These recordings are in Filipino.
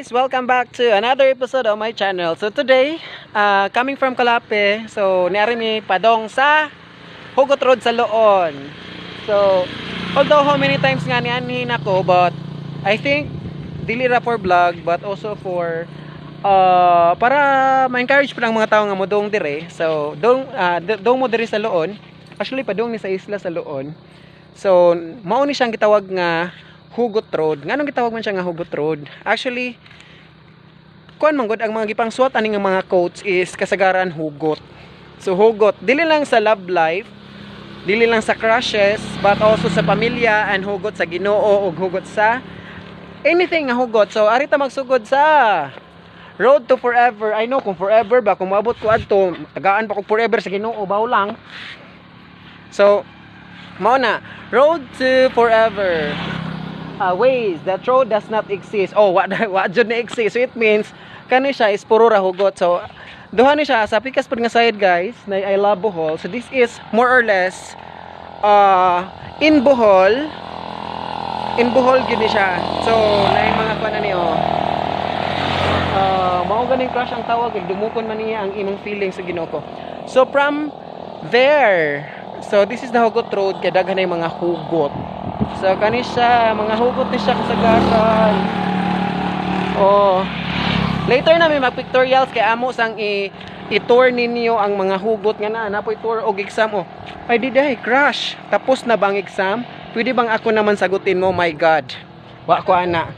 guys! Welcome back to another episode of my channel. So today, coming from Calape, so niari mi padong sa Hugot Road sa Loon. So, although how many times nga nianhin ako, but I think dili ra for vlog, but also for para ma-encourage pa ng mga tao nga modong dire. So, dong mo dire sa Loon. Actually, padong ni sa isla sa Loon. So, mao ni siyang gitawag nga Hugot Road. Nganong gitawag man siya nga Hugot Road? Actually, kuan man gud ang mga gipangsuot ani nga mga quotes is kasagaran hugot. So hugot dili lang sa love life, dili lang sa crushes, but also sa pamilya and hugot sa Ginoo ug hugot sa anything nga hugot. So ari ta magsugod sa Road to Forever. I know kung forever ba kung maabot ko adto, tagaan pa ko forever sa Ginoo baw lang. So mao na, Road to Forever. Ways that road does not exist. Oh, what jud na exist. So it means kani siya is puro ra hugot. So duha ni siya sa pikas pud nga side, guys, na I love Bohol. So this is more or less in Bohol. In Bohol gyud ni siya. So naay mga kuan ani mao ganing crush ang tawag, dumukon man niya ang imong feelings sa Ginoo ko. So from there, so this is the Hugot Road, kay daghan ay mga hugot. So kani siya, mga hugot ni siya kasagaran. Oh. Later na may mag-pictorials kay amo sang i-tour ninyo ang mga hugot nga na napoy tour og exam. Oh. Ay di day, crush. Tapos na bang exam? Pwede bang ako naman sagutin mo, my God? Wa ko ana.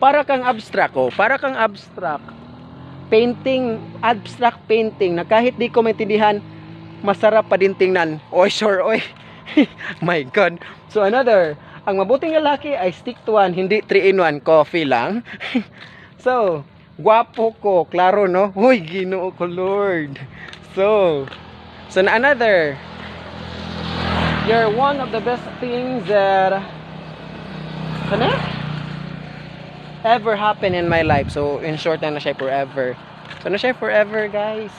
Para kang abstract para kang abstract painting, abstract painting na kahit di ko maintindihan, masarap pa din tingnan. Oy, sure, oy. My God. So another, ang mabuting lalaki ay stick to one, hindi 3-in-1 coffee lang. So, guwapo ko, klaro no? Hoy, Ginoo ko, Lord. So another, you're one of the best things that ever happen in my life. So in short, na siya forever. So na siya forever, guys.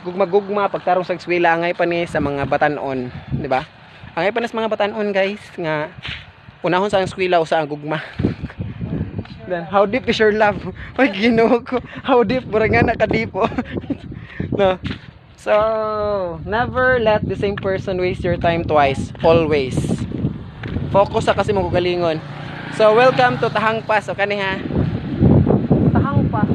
Gugma-gugma pagtarong sa eskwela, angay pa ni sa mga batanon, di ba? Angay pa na sa mga batanon, guys, nga unahon sa eskwela o sa gugma. Then how deep is your love? Ay, Ginoo ko, how deep mura nga nakadipo. No. So never let the same person waste your time twice. Always focus sa kasi mo galingon. So welcome to Tahang Pass. O kani ha, Tahang Pass.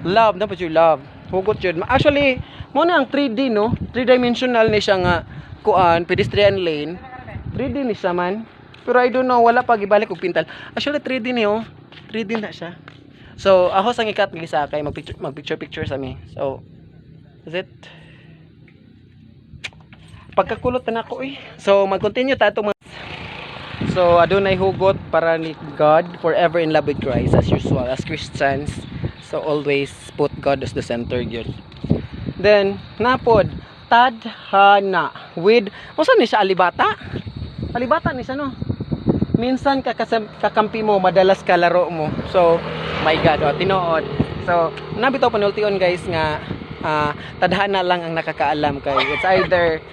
Love, dapat you love. Hugot yun. Actually, mo na ang 3D, no? 3-dimensional ni siya nga kuan, pedestrian lane. 3D ni siya man. Pero I don't know, wala pa gibalik og pintal. Actually 3D ni 3D na siya. So ako sang ikat gisakay mag-picture sa mi. So is it? Pagkakulot na ako So mag-continue ta itong So adunay hugot para ni God, forever in love with Christ as usual as Christians. So always put God as the center gyud. Then napod tadhana with usa ni siya alibata. Alibata ni siya, no. Minsan kakampi mo, madalas kalaro mo. So my God, tinuod. So nabitaw panultion, guys, nga tadhana lang ang nakakaalam kay it's either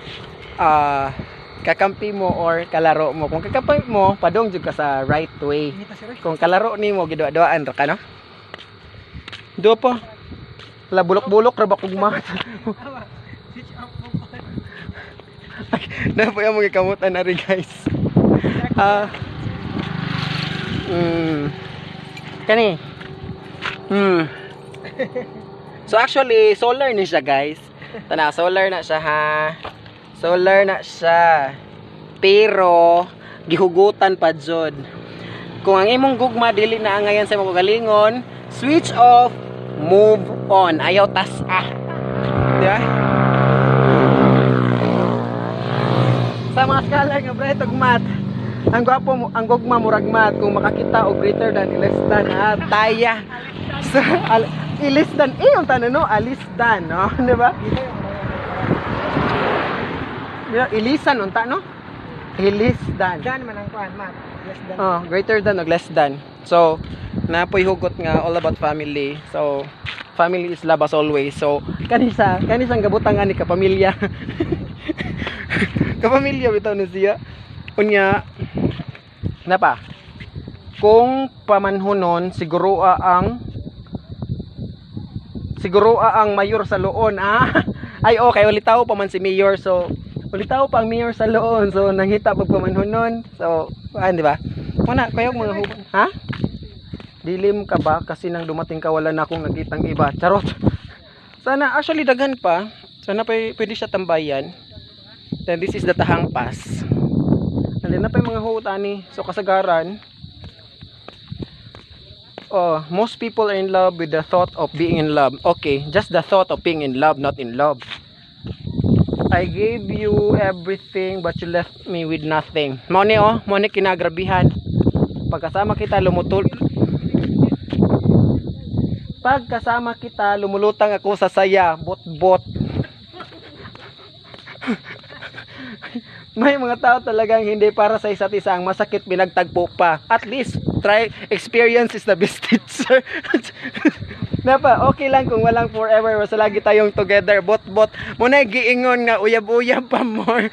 kakampi mo or kalaro mo. Kung kakampi mo, padong jud ka sa right way. Kung kalaro nimo, gidua-duaan ra ka, no? Do pa. La bulok-bulok ra ba kog mat. Na po yung mga kamutan na rin, guys. Kani. So actually, solar ni siya, guys. Tana, solar na siya, ha. Solar na siya. Pero gihugutan pa jud. Kung ang imong gugma dili na ngayon sa imong galingon, switch off, move on. Ayaw tas-ah. Di ba? Sa mga scholar nga bro, itong math, ang gwapo mo, ang gugma murag math, kung makakita o greater than, less than, taya. So, less than, yung tanong, no? Less than, no? Di ba? Ilisan, unta, no? Less than. Dan man ang kuan, math. Less than. Oh, greater than o less than. So, napoy hugot nga all about family. So, family is love as always. So, kanisang gabutangan ni kapamilya. Kapamilya bitaw ni siya. Unya, napa? kung pamanhunon siguro ang mayor sa Loon. Ay okay, ulitaw pa man si mayor, so ulitaw pa ang mayor sa Loon, so nanghita pag pamanhunon. So di ba? Muna kayo mga hubad. Dilim ka ba kasi nang dumating ka wala na akong nakitang iba. Charot. Sana actually daghan pa. Sana pwede siya tambayan. Then this is the Tahang Pass. And then na pa yung mga hutani. So kasagaran. Most people are in love with the thought of being in love. Okay, just the thought of being in love, not in love. I gave you everything but you left me with nothing. Mone kinagrabihan. Pagkasama kita lumulutang ako sa saya, bot. May mga tao talagang hindi para sa isa't isa, ang masakit pinagtagpo pa. At least experience is the best teacher. Okay lang kung walang forever, basta lagi tayong together, bot. Muna giingon nga uyab-uyab pa more.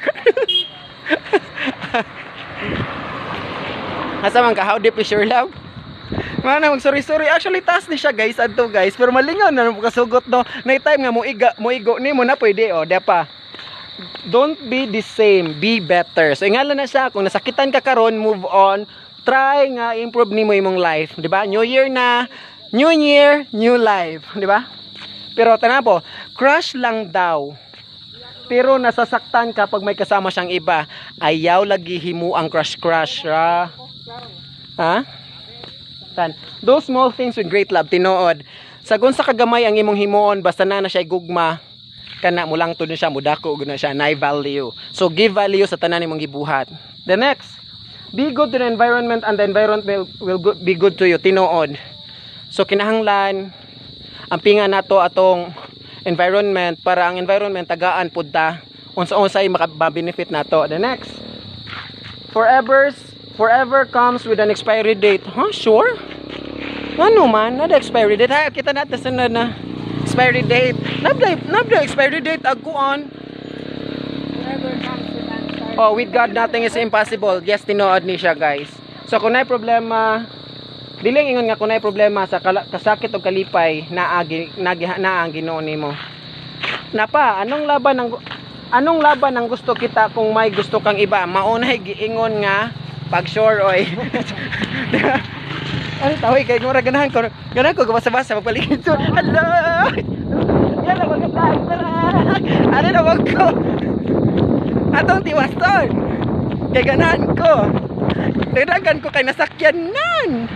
Asa man ka, how deep is your love? Mana sorry. Actually taas ni siya guys, adto guys. Pero malingaw na kasugot no. Nay time nga mo igo ni mo na pwede diba? Don't be the same, be better. So ingala na siya, kung nasakitan ka karon, move on. Try nga improve nimo imong life, di ba? New year na, new year, new life, di ba? Pero tana po, crush lang daw. Pero nasasaktan ka pag may kasama siyang iba. Ayaw lagi himo ang crush. Those small things with great love, tinuod. Sagon sa kagamay ang imong himuon, basta na siya gugma. Kana mo lang to siya, mudako guna siya, na value. So give value sa tanan nimong gibuhat. The next, be good to the environment and the environment will be good to you, tinuod. So kinahanglan ang pinga nato atong environment para ang environment tagaan pud ta unsa-unsay makabenefit nato. The next, forever comes with an expiry date. Sure? Ano man, nada expiry date. Kita natin sunod na expiry date. Nabda expiry date agkuan. With God nothing is impossible. Yes, tinuod ni siya, guys. So kung nay problema, diling ingon nga kung nay problema sa kasakit o kalipay na ang Ginoo nimo. Napa, anong laban ang gusto kita kung may gusto kang iba? Maunay giingon nga pag sure oy. Ano tawi kay mura ganahan ko basa-basa magpaligid so. Hello. Yan na magkatay. Ano na wag ko? Atong tiwaston. Kay ganahan ko. Dagdagan ko kay nasakyan nan.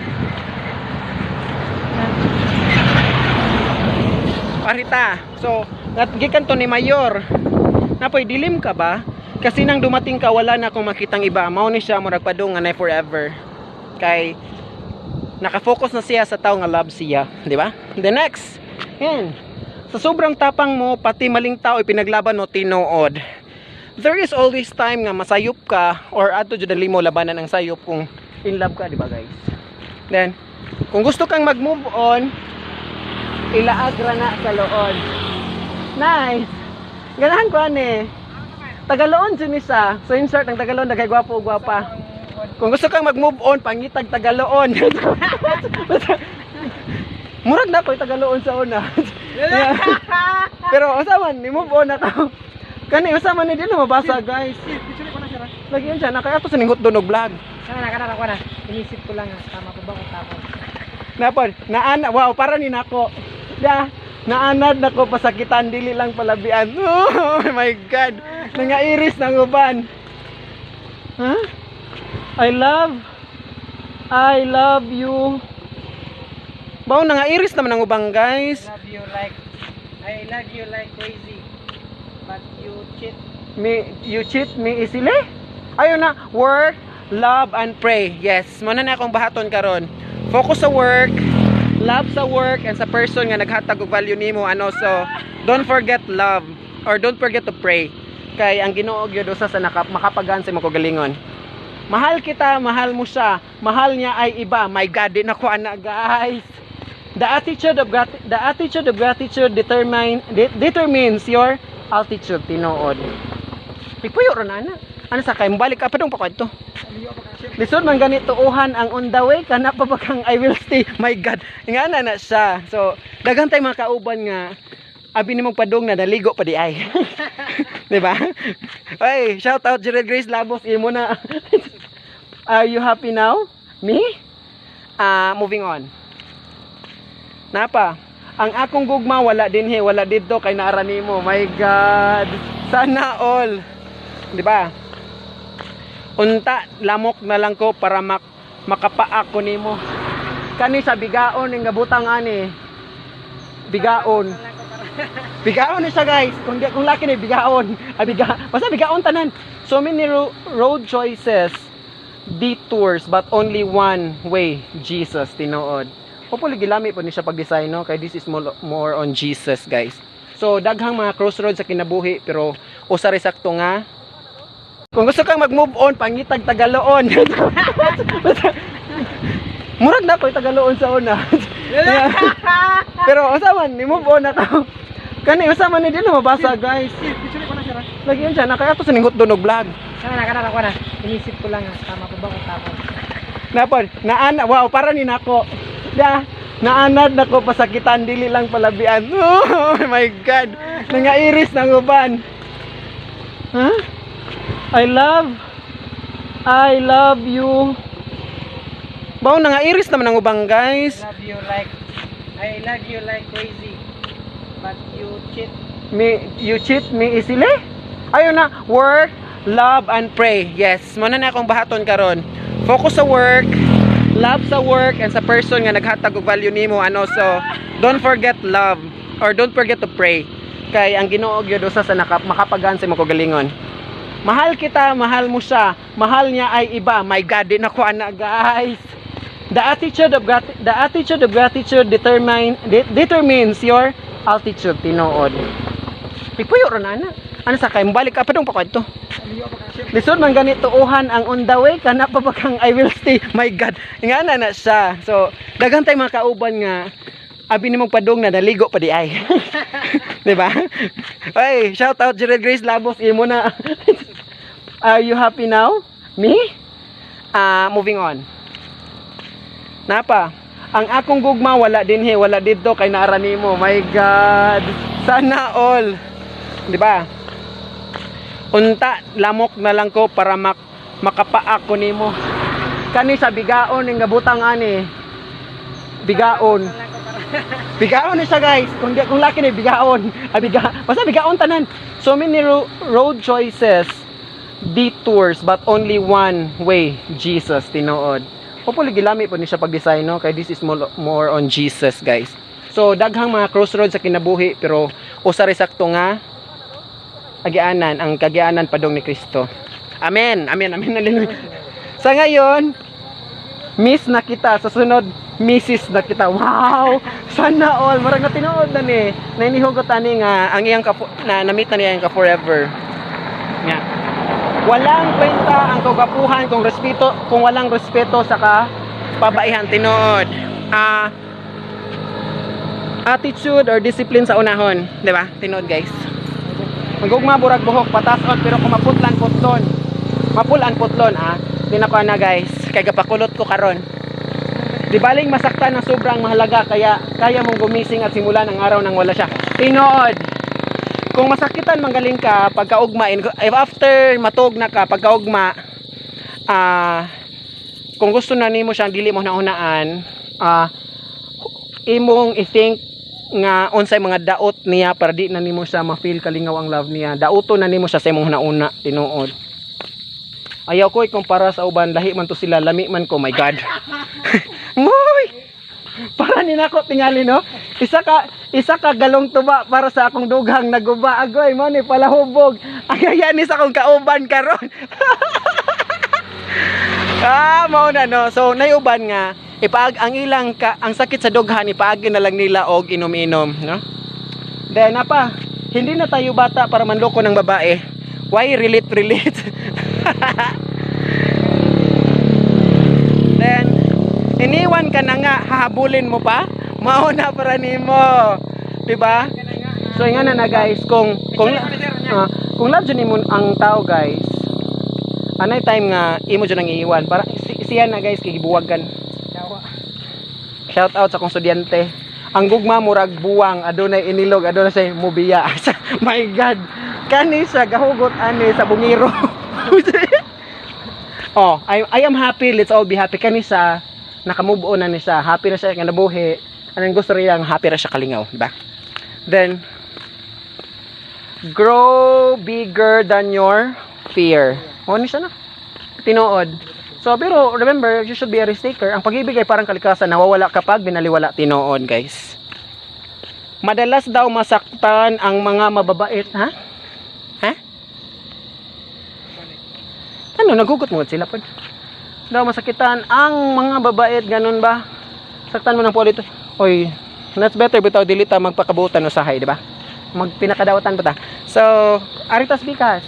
Parita. So, gikan to ni Mayor. Napoy dilim ka ba? Kasi nang dumating ka wala na akong makitang iba. Mao ni siya murag padung nga forever. Kay nakafocus na siya sa tao nga love siya, di ba? The next, yan. Sa sobrang tapang mo, pati maling tao ipinaglaban mo tinuod. There is always time nga masayop ka or ato jud limo labanan ang sayop kung in love ka, di ba guys? Then, kung gusto kang mag-move on, ilaag ra na sa Loon. Nice. Ganahan ko ani. Tagaloon jud ni sa. So insert ang Tagaloon dagay gwapo gwapa. Kung gusto kang mag-move on, pangitag Tagaloon. Murag na ko Tagaloon sa una. Pero usaman, ni-move on ako. Kani usaman ni dili mabasa, guys. Lagi yan siya, nakayato sa ningot doon og vlog. Nakakara ko na. Inisip ko lang tama ko ba kung tama. Napon, wow, para ni nako. Naanad nako pasakitan dili lang palabian. Oh my god. Nangairis ng uban. I love you. Bawo nangairis naman ang ubang, guys. I love you like crazy. But you cheat me easily? Ayun na, work, love and pray. Yes, muna na akong bahaton karon. Focus sa work, love sa work and sa person nga naghatag og value nimo ano. So don't forget love or don't forget to pray. Kay ang Ginoo gyud usa sa makapagan sa imong kagalingon. Mahal kita, mahal mo siya. Mahal niya ay iba. My God, di na ko ana, guys. The attitude of gratitude determines your altitude, tinuod. Pipuyo ron ana. Ano sa kay balik ka pa dong pa kwadto. Lisod man ganito uhan ang on the way kana pa ba kang I will stay. My God, nga na siya. So daghang tay mga kauban nga abi ni magpadong na naligo pa di ay. Di ba? Hey, shout out Jared Grace Labos, imo na. Are you happy now? Me? Moving on. Napa? Ang akong gugma wala din wala dito kay naara nimo. My God. Sana all. Di ba? Unta lamok na lang ko para makapaak ko nimo. Kani sa bigaon ning gabutang ani. Bigaon. Bigaon ni siya guys. Kung laki ni bigaon. Basta bigaon tanan. So many road choices, detours, but only one way, Jesus, tinuod. Hopefully gilami po ni siya pag-design, no? Kaya this is more on Jesus, guys. So daghang mga crossroads sa kinabuhi, pero usa ri sakto nga kung gusto kang mag-move on, pangitag Tagaloon. Murag na ko Tagaloon sa una. Pero usaman, ni-move on na to. Kani usaman ni dili mabasa, guys. Lagi yun siya, nakaya to sa ningot doon vlog. Kana. Inisip ko lang, tama ko ba kung tama? Napon, wow, para ni nako. Naanad nako pasakitan, dili lang palabian. Oh my God. Nangairis ng uban. Huh? I love you. Bawo nangairis naman ang ubang, guys. I love you like crazy. But You cheat me easily? Ayun na, work, love, and pray. Yes, muna na akong bahaton karon. Focus sa work, love sa work, and sa person nga naghatag og value nimo. So don't forget love, or don't forget to pray. Kay ang Ginoo gyud usa sa makapagan sa imong kagalingon. Mahal kita, mahal mo siya. Mahal niya ay iba. My God, din ako ana, guys. The attitude of gratitude determines your altitude, tinuod. Pigpuyo ron ana. Ano sa kay balik ka pa dong pa kadto. Lisod man ganito uhan ang on the way kana pa ba kang I will stay. My God, nga na siya. So daghang tay mga kauban nga abi ni magpadong na naligo pa di ay. Di ba? Hey, shout out Jared Grace Labos, imo na. Are you happy now? Me? Moving on. Napa? Ang akong gugma wala din wala dito kay naara nimo. My God. Sana all. Di ba? Unta lamok na lang ko para makapaak ko nimo. Kani sa bigaon ning gabutang ani. Bigaon. Bigaon ni siya, guys. Kung laki ni bigaon. Basta bigaon tanan. So many road choices, detours, but only one way, Jesus, tinuod. Hopefully gilami po ni siya pag-design, no? Kaya this is more on Jesus, guys. So daghang mga crossroads sa kinabuhi, pero usa ri sakto nga agianan, ang kagianan padong ni Kristo. Amen. Hallelujah. Sa ngayon, miss na kita. Sa sunod, Mrs. na kita. Wow! Sana all. Marag na tinuod na ni. Nainihugot ani nga ang iyang na-meet na niya yung ka-forever. Nga. Walang kwenta ang kagapuhan kung walang respeto sa kapabaihan, tinuod. Attitude or discipline sa unahon, di ba? Tinuod, guys. Magugma burag buhok patason pero kung mapulan putlon di na ko na, guys, kay gapakulot ko karon. Di baling masaktan ng sobrang mahalaga kaya mong gumising at simulan ang araw nang wala siya. Tinuod. Kung masakitan manggaling ka pagkaugma, if after matog na ka pagkaugma, kung gusto na nimo siyang dili mo naunaan, imong i-think nga unsay mga daot niya para di na nimo siya ma-feel kalingaw ang love niya. Dauto na nimo siya sa imong nauna, tinuod. Ayaw ko ikumpara sa uban, lahi man to sila, lami man ko, my God. Moy! Para ni nako tingali, no? Isa ka galong tuba para sa akong dughang naguba agoy mo ni palahubog. Agayanis akong kauban karon. Mao na, no. So nayuban nga ang ang sakit sa dughan ipaagi na lang nila og inom-inom, no? Then hindi na tayo bata para manloko ng babae. Why relate? Then iniwan ka na nga, hahabulin mo pa? Mauna para nimo, 'di ba? So nga na guys, kung love jud nimo ang tao, guys, anay time nga imo jud nang iiwan para siya na guys, kigibuwagan. Dawa. Shout out sa kong estudyante. Ang gugma murag buwang, adunay inilog, adunay say mubiya. My God. Kani sa gahugot ani sa bungiro. Oh, I am happy. Let's all be happy. Kani sa nakamove on na ni siya. Happy na siya nga nabuhi. Anong gusto riya, happy na siya kalingaw, di ba? Then grow bigger than your fear. Oh, ni siya na. Tinuod. So, pero remember, you should be a risk taker. Ang pag-ibig ay parang kalikasan, nawawala kapag binaliwala, tinuod, guys. Madalas daw masaktan ang mga mababait, ha? Ha? Ano, nagugot mo sila po? Daw masakitan ang mga babait, ganun ba? Saktan mo ng polito. Oy, that's better bitaw dilita magpakabutan usahay, di ba? Magpinakadawatan ba ta? So, aritas bikas.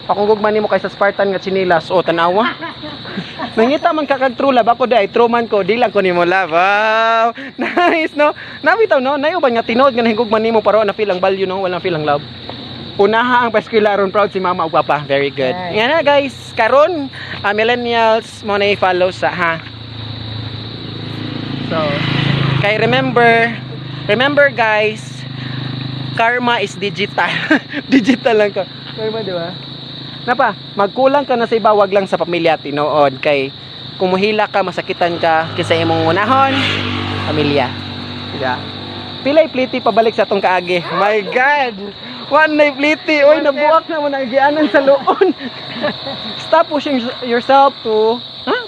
Pakungugman nimo kay sa Spartan nga chinilas o tanawa. Nangita man kakagtrula bako day truman ko di lang ko nimo love. Wow. Nice no. Nabitaw no, nayo ba nga tinod nga higugman nimo paro na feel ang value no, wala feel ang love. Unaha ang paskularon proud si mama ug papa. Very good. Yes. Yan na guys, karon millennials mo na i-follow sa ha. So, kay remember guys, karma is digital. Digital lang ka. Karma di ba? Napa, magkulang ka na sa iba, wag lang sa pamilya, tinuod. Kay, kung muhila ka, masakitan ka, kisa imong unahon, pamilya. Diba? Pilay pliti pabalik sa tong kaagi. My God! One night pliti. Uy, nabuak na mo na gianan sa loon. Stop pushing yourself to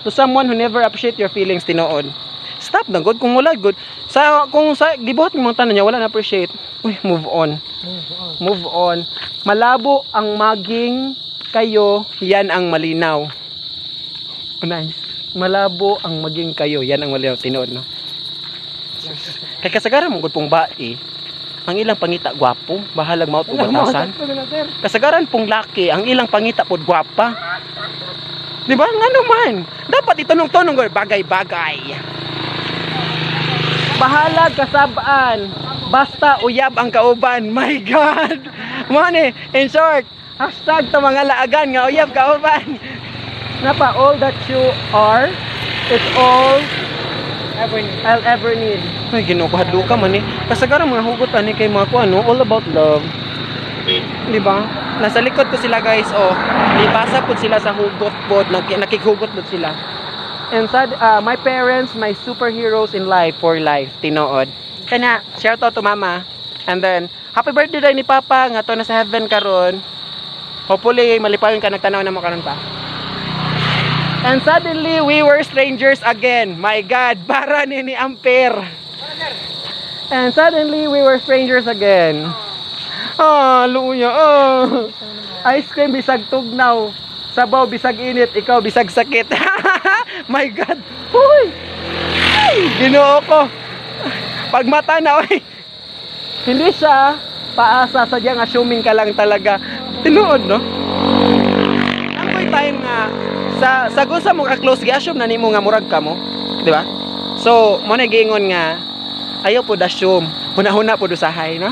someone who never appreciate your feelings, tinuod. Stop na, good. Kung wala, good. Kung gibuhat mo tanan niya, wala na appreciate. Uy, move on. Move on. Malabo ang maging kayo, yan ang malinaw. Nice. Malabo ang maging kayo, yan ang malinaw. Tinood, no? Kaya kasagaran mong gud pong bae, ang ilang pangita gwapo, bahalag maut ug batasan. Kasagaran pong laki, ang ilang pangita pod gwapa. Di ba? Nga naman. Dapat itanong-tanong gud bagay-bagay. Bahalag kasabaan, basta uyab ang kauban. My God! Money, in short, hashtag to mga laagan nga uyab kauban. Napa, all that you are, it's all I'll ever need. Ay, ginukuhadlo ka man eh. Kasagaran mga hugot ani kay mga kuano, all about love. Di ba? Nasa likod ko sila guys, oh. Libasa po sila sa hugot po, nakikhugot po sila. And sad, my parents, my superheroes in life, for life, tinuod. Kanya, shout out to mama. And then, happy birthday ni papa, nga to na sa heaven karon. Hopefully, malipayon ka, nagtanaw na mo karon pa. And suddenly, we were strangers again. My God, para ni Ampere. And suddenly, we were strangers again. Luya. Ice cream, bisag tugnaw. Sabaw, bisag init. Ikaw, bisag sakit. My God. Uy! Ay, Ginoo ko. Pag mata na, oy. Hindi siya paasa, sadyang assuming ka lang talaga. Tinuod, no? Ang time nga, sa gusa mo ka-close, gi-assume na nimo nga murag ka mo. Di ba? So, mo na giingon nga, ayaw po da-assume. Huna-huna po dusahay, no?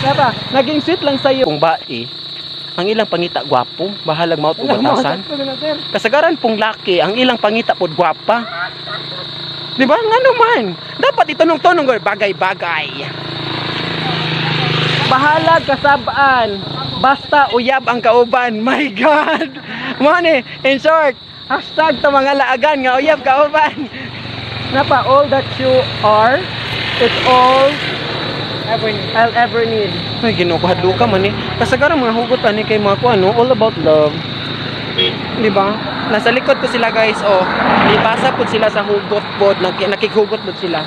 Diba? Naging sweet lang sa'yo. Kung bae, ang ilang pangita gwapo, bahalag maut ug batasan. Kasagaran pong laki, ang ilang pangita pod gwapa. Di ba? Nga naman. Dapat itanong-tanong gud bagay-bagay. Bahalag kasabaan, basta uyab ang kauban. My God! Money, in short, hashtag to mga laagan nga uyab kauban. Napa, all that you are, it's all I'll ever need. Ay, ginukuhadlo ka man eh. Kasagaran mga hugot ani kay mga kuano, all about love. Di ba? Nasa likod ko sila guys, oh. Libasa po sila sa hugot po, nakikhugot po sila.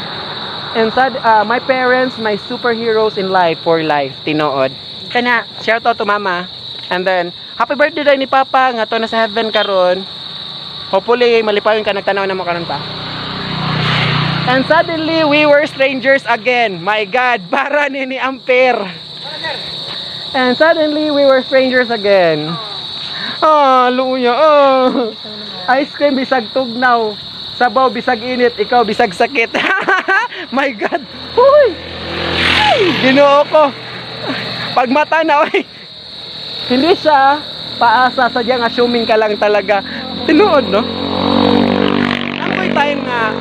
And sad, my parents, my superheroes in life, for life, tinuod. Kanya, shout out to mama. And then, happy birthday ni papa, nga to na sa heaven karon. Hopefully, malipayon ka, nagtanaw na mo karon pa. And suddenly, we were strangers again. My God, para ni Ampere. And suddenly, we were strangers again. Luya. Ice cream, bisag tugnaw. Sabaw, bisag init. Ikaw, bisag sakit. My God. Uy! Ay, Ginoo ko. Pag mata na, oy. Hindi siya paasa, sadyang assuming ka lang talaga. Tinuod, no? Ang may time nga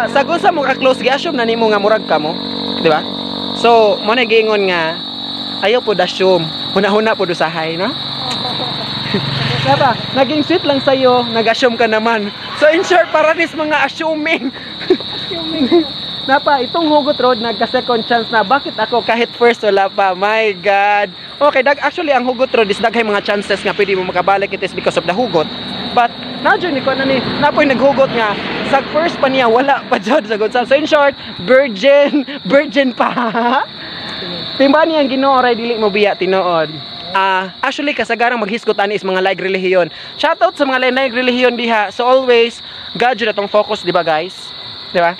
sa gusa mo ka close gi-assume na nimo nga murag ka mo, di ba? So, mo na giingon nga ayaw po assume, huna-huna po usahay, no? Diba? Naging sweet lang sa'yo, nag-assume ka naman. So in short, para this mga assuming. Napa, itong Hugot Road nagka-second chance na. Bakit ako kahit first wala pa? My God. Okay, actually ang Hugot Road is daghay mga chances nga pwede mo makabalik. It is because of the hugot. But nadyo ni ko na ni napoy naghugot nga sa first pa niya wala pa jud sa good. So in short, virgin pa. Timba niya ang Ginoo ray dili mo biya tinuod. Actually kasagarang maghisgotan is mga like relihiyon. Shoutout sa mga like relihiyon diha. So always God jud atong focus, di ba guys? Di ba?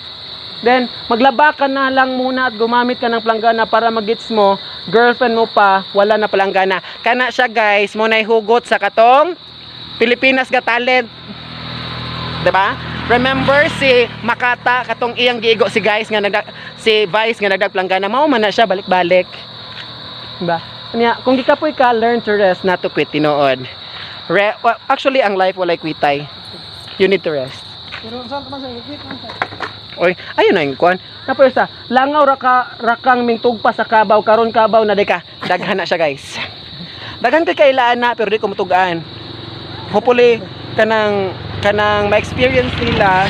Then maglaba ka na lang muna at gumamit ka ng planggana para magits mo girlfriend mo pa wala na palanggana. Kana siya guys, mo nay hugot sa katong Pilipinas Got Talent. Di ba? Remember si Makata katong iyang giigo si guys nga si Vice nga nagdagplanggana mao man na siya balik-balik. Di ba? Kanya, kung gikapoy ka, learn to rest, not to quit, tinuod. Well, actually, ang life walay quitay. You need to rest. Pero saan man sa quit man sa. Oy, ayun na yung kwan. Napoy sa, langaw rakang mingtugpa sa kabaw, karon kabaw na deka. Daghan na siya, guys. Daghan kay kailaan na, pero di ko mutugaan. Hopefully, kanang ma-experience nila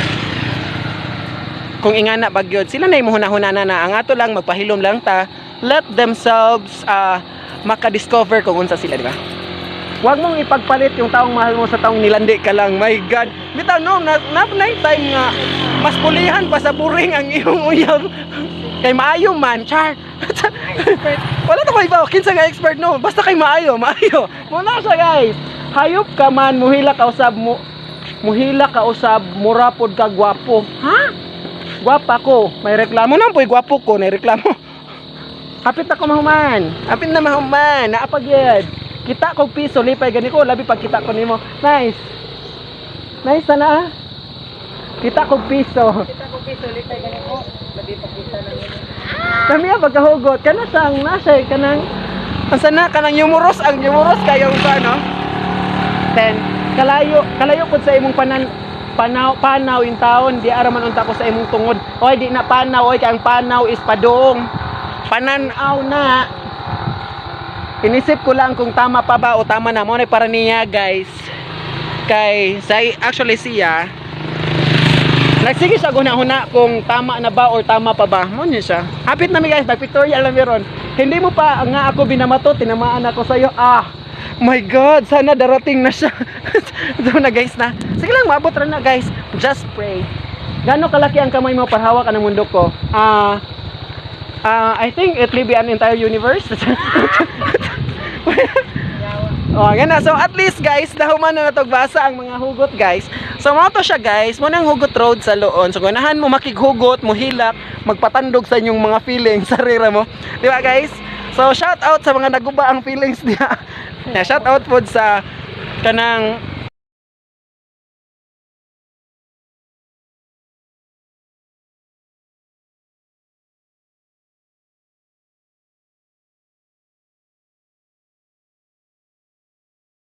kung ingana bagyod. Sila na yung huna-huna na. Ang ato lang, magpahilom lang ta. Let themselves maka-discover kung unsa sila, di ba? Huwag mong ipagpalit yung taong mahal mo sa taong nilandi ka lang. My God. Bitaw, no, na time nga, mas pulihan pa sa buring ang iyong uyab. Kay maayo man, char. Wala na ko iba, kinsa nga expert, no? Basta kay maayo. Muna siya, guys. Hayop ka man, muhila ka usab, murapod ka, gwapo. Ha? Gwapa ko. May reklamo na po, gwapo ko, may reklamo. Hapit na ko mahuman. Hapit na mahuman. Naapagyad. Kita kong piso. Lipay gani ko. Labi pag kita ko nimo. Nice. Nice sana. Kita kong piso. Lipay gani ko. Labi pag kita na nimo. Kami ang pagkahugot. Kana sang nasay. Kanang. Ang sana. Kanang yumuros. Ang yumuros kayong ba, no? Then, kalayo po sa imong panaw yung taon. Di araman unta ko sa imong tungod. Oy, di na panaw. Oy, kaya ang panaw is padong. Pananaw na. Inisip ko lang kung tama pa ba o tama na. Muna para niya guys. Actually siya nagsige siya guna-huna kung tama na ba or tama pa ba. Muna siya. Hapit na mi guys. Nag-pictorial na meron. Hindi mo pa nga ako binamato. Tinamaan ako sa'yo. My God. Sana darating na siya. Ito na guys na. Sige lang maabot rin na guys. Just pray. Gano'ng kalaki ang kamay mo para hawak ang mundo ko? I think it will be an entire universe. Gana. So at least guys, dahuman na natogbasa ang mga hugot guys. So mo to siya guys, mo nang Hugot Road sa Loon. So ganahan mo makighugot, mo hilak, magpatandog sa inyong mga feelings sa rira mo. Di ba guys? So shout out sa mga naguba ang feelings niya. Shout out po sa kanang